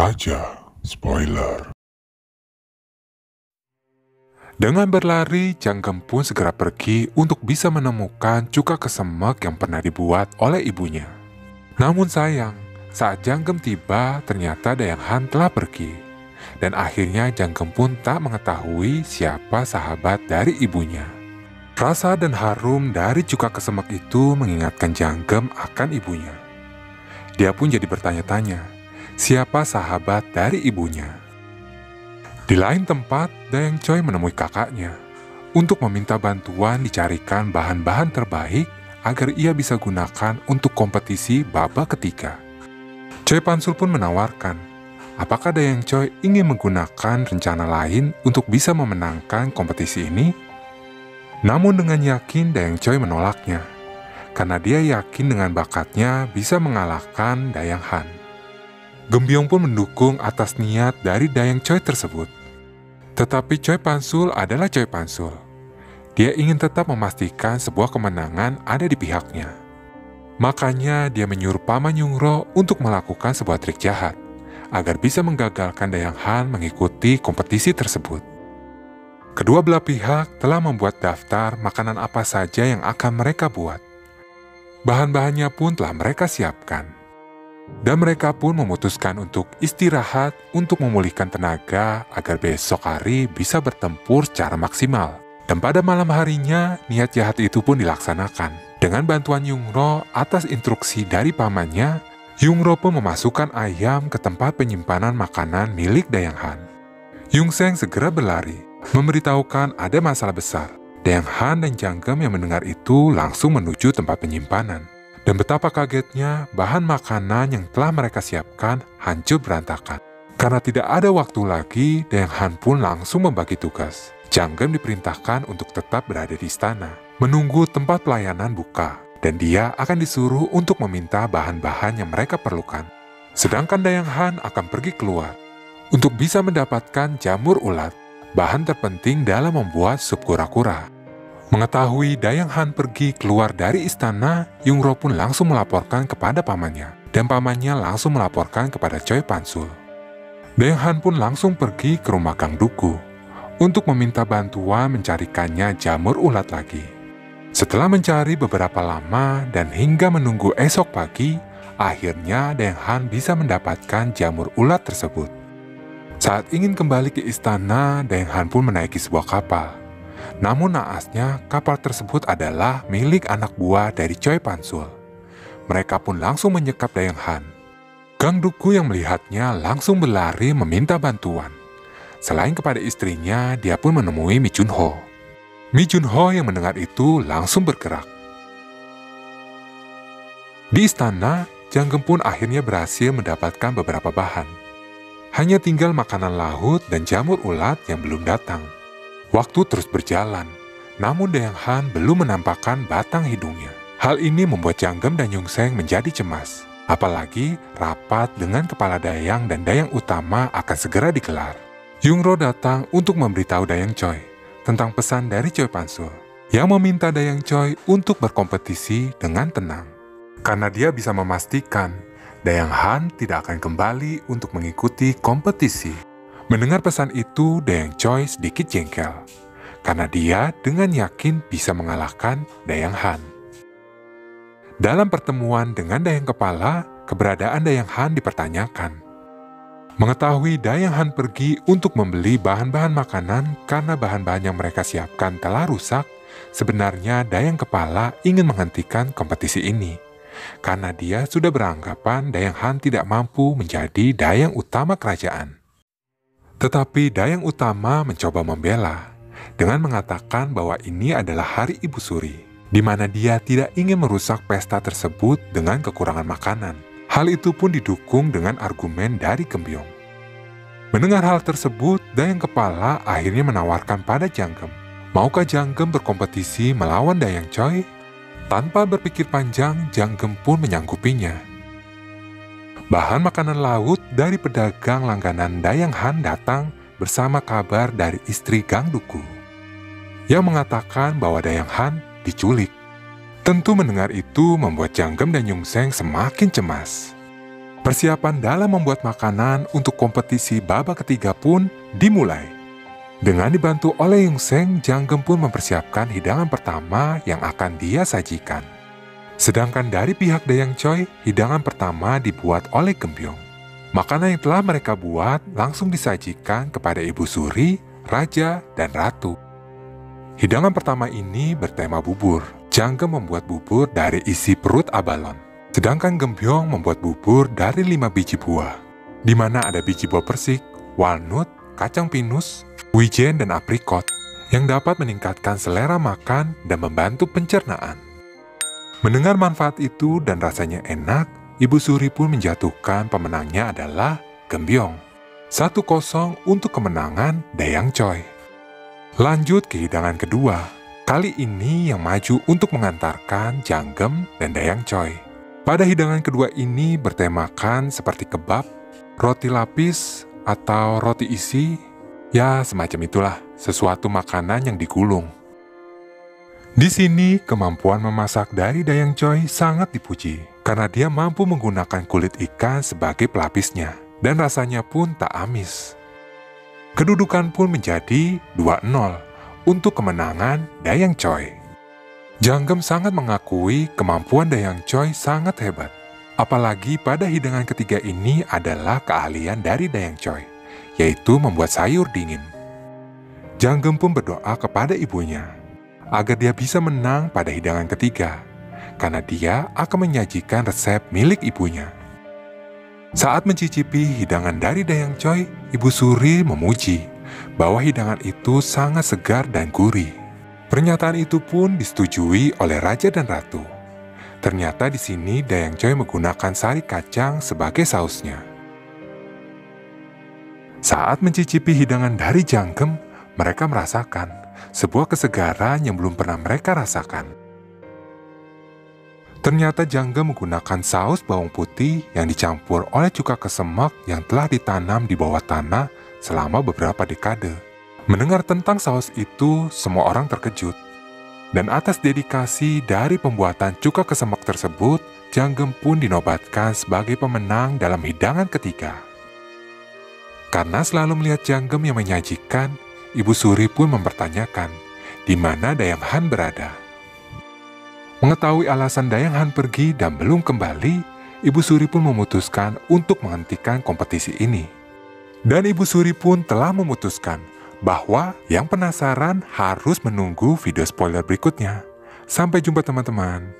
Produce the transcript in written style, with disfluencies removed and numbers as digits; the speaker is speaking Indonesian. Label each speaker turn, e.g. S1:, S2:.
S1: Raja Spoiler.
S2: Dengan berlari, Janggem pun segera pergi untuk bisa menemukan cuka kesemek yang pernah dibuat oleh ibunya. Namun sayang, saat Janggem tiba, ternyata Dayang Han telah pergi. Dan akhirnya Janggem pun tak mengetahui siapa sahabat dari ibunya. Rasa dan harum dari cuka kesemek itu mengingatkan Janggem akan ibunya. Dia pun jadi bertanya-tanya, siapa sahabat dari ibunya? Di lain tempat, Dayang Choi menemui kakaknya untuk meminta bantuan dicarikan bahan-bahan terbaik agar ia bisa gunakan untuk kompetisi babak ketiga. Choi Pansul pun menawarkan, apakah Dayang Choi ingin menggunakan rencana lain untuk bisa memenangkan kompetisi ini? Namun dengan yakin Dayang Choi menolaknya, karena dia yakin dengan bakatnya bisa mengalahkan Dayang Han. Gembyong pun mendukung atas niat dari Dayang Choi tersebut. Tetapi Choi Pansul adalah Choi Pansul. Dia ingin tetap memastikan sebuah kemenangan ada di pihaknya. Makanya dia menyuruh Paman Yungro untuk melakukan sebuah trik jahat, agar bisa menggagalkan Dayang Han mengikuti kompetisi tersebut. Kedua belah pihak telah membuat daftar makanan apa saja yang akan mereka buat. Bahan-bahannya pun telah mereka siapkan. Dan mereka pun memutuskan untuk istirahat untuk memulihkan tenaga agar besok hari bisa bertempur secara maksimal. Dan pada malam harinya, niat jahat itu pun dilaksanakan. Dengan bantuan Yungro atas instruksi dari pamannya, Yungro pun memasukkan ayam ke tempat penyimpanan makanan milik Dayang Han. Yungseng segera berlari, memberitahukan ada masalah besar. Dayang Han dan Janggem yang mendengar itu langsung menuju tempat penyimpanan. Dan betapa kagetnya bahan makanan yang telah mereka siapkan hancur berantakan. Karena tidak ada waktu lagi, Dayang Han pun langsung membagi tugas. Janggem diperintahkan untuk tetap berada di istana, menunggu tempat pelayanan buka. Dan dia akan disuruh untuk meminta bahan-bahan yang mereka perlukan. Sedangkan Dayang Han akan pergi keluar untuk bisa mendapatkan jamur ulat, bahan terpenting dalam membuat sup kura-kura. Mengetahui Dayang Han pergi keluar dari istana, Yungro pun langsung melaporkan kepada pamannya, dan pamannya langsung melaporkan kepada Choi Pansul. Dayang Han pun langsung pergi ke rumah Gang Duku untuk meminta bantuan mencarikannya jamur ulat lagi. Setelah mencari beberapa lama dan hingga menunggu esok pagi, akhirnya Dayang Han bisa mendapatkan jamur ulat tersebut. Saat ingin kembali ke istana, Dayang Han pun menaiki sebuah kapal. Namun naasnya, kapal tersebut adalah milik anak buah dari Choi Pansul. Mereka pun langsung menyekap Dayang Han. Gang Duku yang melihatnya langsung berlari meminta bantuan. Selain kepada istrinya, dia pun menemui Mi Junho. Mi Junho yang mendengar itu langsung bergerak. Di istana, Janggem pun akhirnya berhasil mendapatkan beberapa bahan. Hanya tinggal makanan laut dan jamur ulat yang belum datang. Waktu terus berjalan, namun Dayang Han belum menampakkan batang hidungnya. Hal ini membuat Janggem dan Yungseng menjadi cemas. Apalagi rapat dengan kepala Dayang dan Dayang Utama akan segera digelar. Yungro datang untuk memberitahu Dayang Choi tentang pesan dari Choi Pansul yang meminta Dayang Choi untuk berkompetisi dengan tenang. Karena dia bisa memastikan Dayang Han tidak akan kembali untuk mengikuti kompetisi. Mendengar pesan itu, Dayang Choi sedikit jengkel, karena dia dengan yakin bisa mengalahkan Dayang Han. Dalam pertemuan dengan Dayang Kepala, keberadaan Dayang Han dipertanyakan. Mengetahui Dayang Han pergi untuk membeli bahan-bahan makanan karena bahan-bahan yang mereka siapkan telah rusak, sebenarnya Dayang Kepala ingin menghentikan kompetisi ini, karena dia sudah beranggapan Dayang Han tidak mampu menjadi Dayang Utama kerajaan. Tetapi Dayang Utama mencoba membela dengan mengatakan bahwa ini adalah hari Ibu Suri, di mana dia tidak ingin merusak pesta tersebut dengan kekurangan makanan. Hal itu pun didukung dengan argumen dari Gembyong. Mendengar hal tersebut, Dayang Kepala akhirnya menawarkan pada Janggem, maukah Janggem berkompetisi melawan Dayang Choi? Tanpa berpikir panjang, Janggem pun menyanggupinya. Bahan makanan laut dari pedagang langganan Dayang Han datang bersama kabar dari istri Gang Duku yang mengatakan bahwa Dayang Han diculik. Tentu mendengar itu membuat Janggem dan Yungseng semakin cemas. Persiapan dalam membuat makanan untuk kompetisi babak ketiga pun dimulai. Dengan dibantu oleh Yung Seng, Janggem pun mempersiapkan hidangan pertama yang akan dia sajikan. Sedangkan dari pihak Dayang Choi, hidangan pertama dibuat oleh Gembyong. Makanan yang telah mereka buat langsung disajikan kepada Ibu Suri, Raja, dan Ratu. Hidangan pertama ini bertema bubur. Janggem membuat bubur dari isi perut abalon. Sedangkan Gembyong membuat bubur dari 5 biji buah, di mana ada biji buah persik, walnut, kacang pinus, wijen, dan aprikot, yang dapat meningkatkan selera makan dan membantu pencernaan. Mendengar manfaat itu dan rasanya enak, Ibu Suri pun menjatuhkan pemenangnya adalah Gembyong. 1-0 untuk kemenangan Dayang Choi. Lanjut ke hidangan kedua. Kali ini yang maju untuk mengantarkan Janggem dan Dayang Choi. Pada hidangan kedua ini bertemakan seperti kebab, roti lapis, atau roti isi, ya semacam itulah, sesuatu makanan yang digulung. Di sini kemampuan memasak dari Dayang Choi sangat dipuji, karena dia mampu menggunakan kulit ikan sebagai pelapisnya, dan rasanya pun tak amis. Kedudukan pun menjadi 2-0 untuk kemenangan Dayang Choi. Janggem sangat mengakui kemampuan Dayang Choi sangat hebat. Apalagi pada hidangan ketiga ini adalah keahlian dari Dayang Choi, yaitu membuat sayur dingin. Janggem pun berdoa kepada ibunya, agar dia bisa menang pada hidangan ketiga, karena dia akan menyajikan resep milik ibunya. Saat mencicipi hidangan dari Dayang Choi, Ibu Suri memuji bahwa hidangan itu sangat segar dan gurih. Pernyataan itu pun disetujui oleh Raja dan Ratu. Ternyata di sini Dayang Choi menggunakan sari kacang sebagai sausnya. Saat mencicipi hidangan dari Janggem, mereka merasakan sebuah kesegaran yang belum pernah mereka rasakan. Ternyata Janggem menggunakan saus bawang putih yang dicampur oleh cuka kesemek yang telah ditanam di bawah tanah selama beberapa dekade. Mendengar tentang saus itu, semua orang terkejut. Dan atas dedikasi dari pembuatan cuka kesemek tersebut, Janggem pun dinobatkan sebagai pemenang dalam hidangan ketiga. Karena selalu melihat Janggem yang menyajikan, Ibu Suri pun mempertanyakan di mana Dayang Han berada. Mengetahui alasan Dayang Han pergi dan belum kembali, Ibu Suri pun memutuskan untuk menghentikan kompetisi ini. Dan Ibu Suri pun telah memutuskan bahwa yang penasaran harus menunggu video spoiler berikutnya. Sampai jumpa teman-teman.